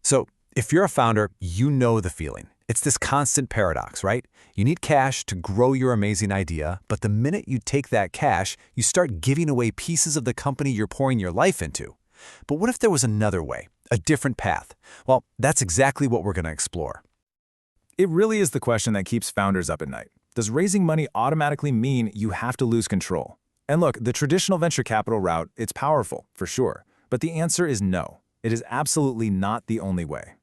So, if you're a founder, you know the feeling. It's this constant paradox, right? You need cash to grow your amazing idea, but the minute you take that cash, you start giving away pieces of the company you're pouring your life into. But what if there was another way, a different path? Well, that's exactly what we're going to explore. It really is the question that keeps founders up at night. Does raising money automatically mean you have to lose control? And look, the traditional venture capital route, it's powerful, for sure. But the answer is no. It is absolutely not the only way.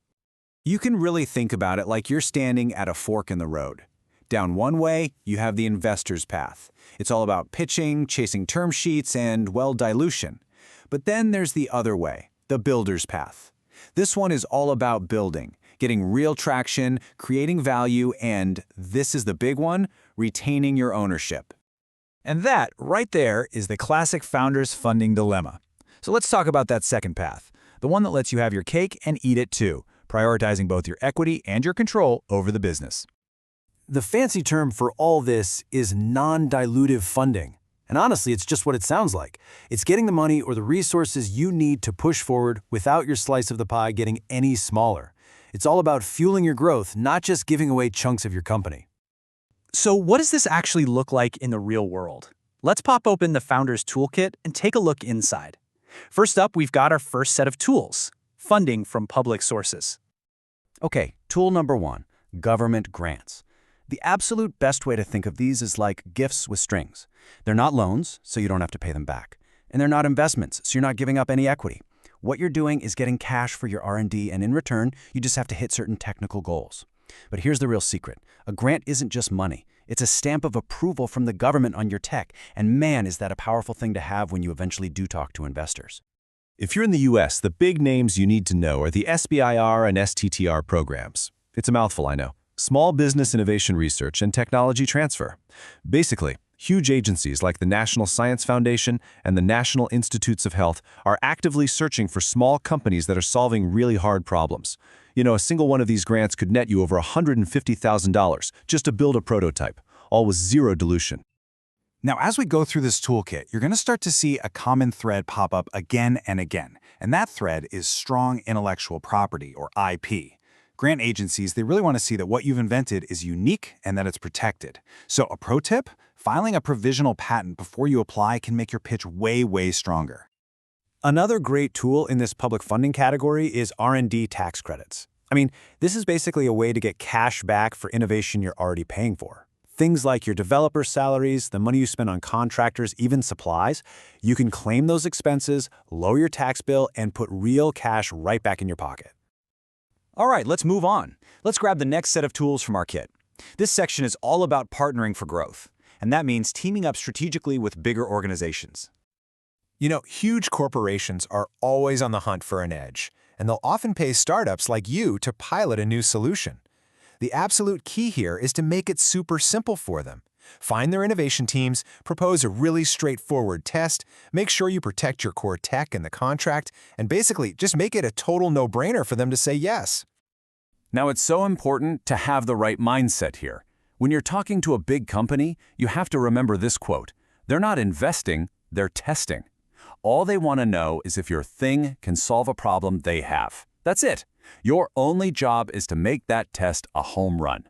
You can really think about it like you're standing at a fork in the road. Down one way, you have the investor's path. It's all about pitching, chasing term sheets, and, well, dilution. But then there's the other way, the builder's path. This one is all about building, getting real traction, creating value, and, this is the big one, retaining your ownership. And that, right there, is the classic founder's funding dilemma. So let's talk about that second path, the one that lets you have your cake and eat it too, prioritizing both your equity and your control over the business. The fancy term for all this is non-dilutive funding. And honestly, it's just what it sounds like. It's getting the money or the resources you need to push forward without your slice of the pie getting any smaller. It's all about fueling your growth, not just giving away chunks of your company. So what does this actually look like in the real world? Let's pop open the Founder's Toolkit and take a look inside. First up, we've got our first set of tools, funding from public sources. Okay, tool number one, government grants. The absolute best way to think of these is like gifts with strings. They're not loans, so you don't have to pay them back. And they're not investments, so you're not giving up any equity. What you're doing is getting cash for your R&D, and in return, you just have to hit certain technical goals. But here's the real secret. A grant isn't just money. It's a stamp of approval from the government on your tech, and man, is that a powerful thing to have when you eventually do talk to investors. If you're in the US, the big names you need to know are the SBIR and STTR programs. It's a mouthful, I know. Small Business Innovation Research and Technology Transfer. Basically, huge agencies like the National Science Foundation and the National Institutes of Health are actively searching for small companies that are solving really hard problems. You know, a single one of these grants could net you over $150,000 just to build a prototype, all with zero dilution. Now, as we go through this toolkit, you're going to start to see a common thread pop up again and again. And that thread is strong intellectual property, or IP. Grant agencies, they really want to see that what you've invented is unique and that it's protected. So a pro tip, filing a provisional patent before you apply can make your pitch way, way stronger. Another great tool in this public funding category is R&D tax credits. I mean, this is basically a way to get cash back for innovation you're already paying for. Things like your developer salaries, the money you spend on contractors, even supplies, you can claim those expenses, lower your tax bill, and put real cash right back in your pocket. All right, let's move on. Let's grab the next set of tools from our kit. This section is all about partnering for growth, and that means teaming up strategically with bigger organizations. You know, huge corporations are always on the hunt for an edge, and they'll often pay startups like you to pilot a new solution. The absolute key here is to make it super simple for them. Find their innovation teams, propose a really straightforward test, make sure you protect your core tech in the contract, and basically just make it a total no-brainer for them to say yes. Now, it's so important to have the right mindset here. When you're talking to a big company, you have to remember this quote. They're not investing, they're testing. All they want to know is if your thing can solve a problem they have. That's it. Your only job is to make that test a home run.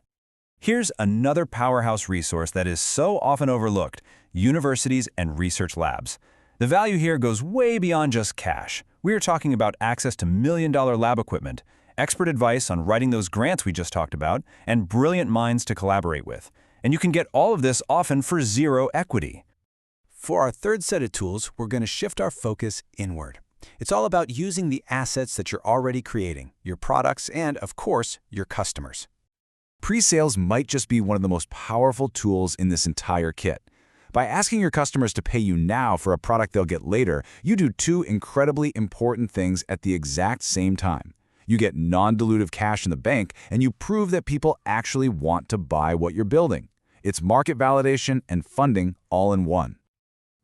Here's another powerhouse resource that is so often overlooked, universities and research labs. The value here goes way beyond just cash. We are talking about access to million-dollar lab equipment, expert advice on writing those grants we just talked about, and brilliant minds to collaborate with. And you can get all of this often for zero equity. For our third set of tools, we're going to shift our focus inward. It's all about using the assets that you're already creating, your products, and, of course, your customers. Pre-sales might just be one of the most powerful tools in this entire kit. By asking your customers to pay you now for a product they'll get later, you do two incredibly important things at the exact same time. You get non-dilutive cash in the bank, and you prove that people actually want to buy what you're building. It's market validation and funding all in one.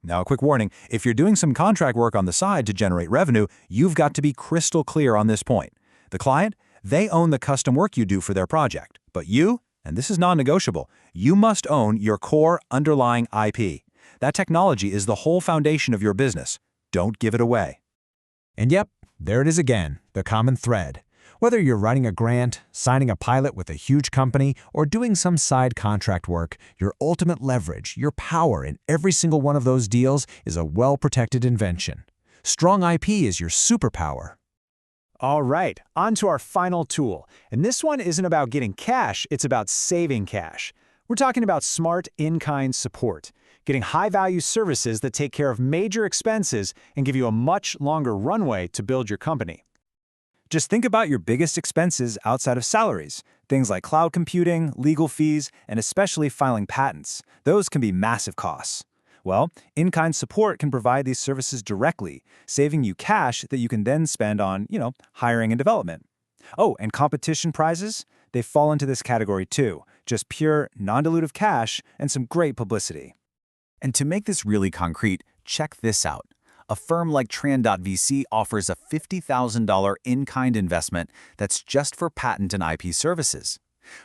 Now, a quick warning, if you're doing some contract work on the side to generate revenue, you've got to be crystal clear on this point. The client, they own the custom work you do for their project. But you, and this is non-negotiable, you must own your core underlying IP. That technology is the whole foundation of your business. Don't give it away. And yep, there it is again, the common thread. Whether you're writing a grant, signing a pilot with a huge company, or doing some side contract work, your ultimate leverage, your power in every single one of those deals is a well-protected invention. Strong IP is your superpower. All right, on to our final tool. And this one isn't about getting cash, it's about saving cash. We're talking about smart in-kind support, getting high-value services that take care of major expenses and give you a much longer runway to build your company. Just think about your biggest expenses outside of salaries. Things like cloud computing, legal fees, and especially filing patents. Those can be massive costs. Well, in-kind support can provide these services directly, saving you cash that you can then spend on, hiring and development. Oh, and competition prizes? They fall into this category too. Just pure, non-dilutive cash and some great publicity. And to make this really concrete, check this out. A firm like Tran.vc offers a $50,000 in-kind investment that's just for patent and IP services.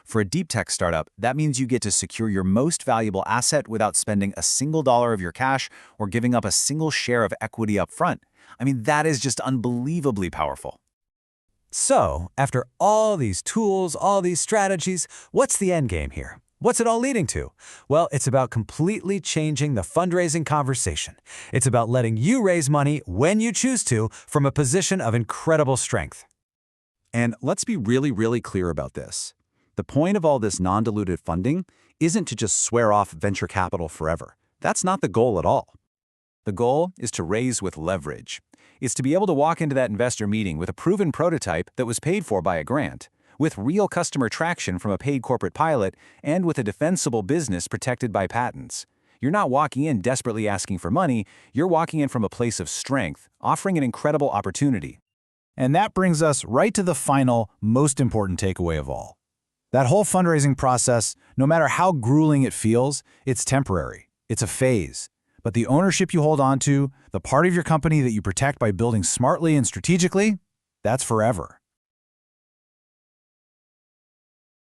For a deep tech startup, that means you get to secure your most valuable asset without spending a single dollar of your cash or giving up a single share of equity up front. I mean, that is just unbelievably powerful. So, after all these tools, all these strategies, what's the end game here? What's it all leading to? Well, it's about completely changing the fundraising conversation. It's about letting you raise money when you choose to from a position of incredible strength. And let's be really clear about this. The point of all this non-dilutive funding isn't to just swear off venture capital forever. That's not the goal at all. The goal is to raise with leverage. It's to be able to walk into that investor meeting with a proven prototype that was paid for by a grant, with real customer traction from a paid corporate pilot, and with a defensible business protected by patents. You're not walking in desperately asking for money, you're walking in from a place of strength, offering an incredible opportunity. And that brings us right to the final, most important takeaway of all. That whole fundraising process, no matter how grueling it feels, it's temporary. It's a phase. But the ownership you hold on to, the part of your company that you protect by building smartly and strategically, that's forever.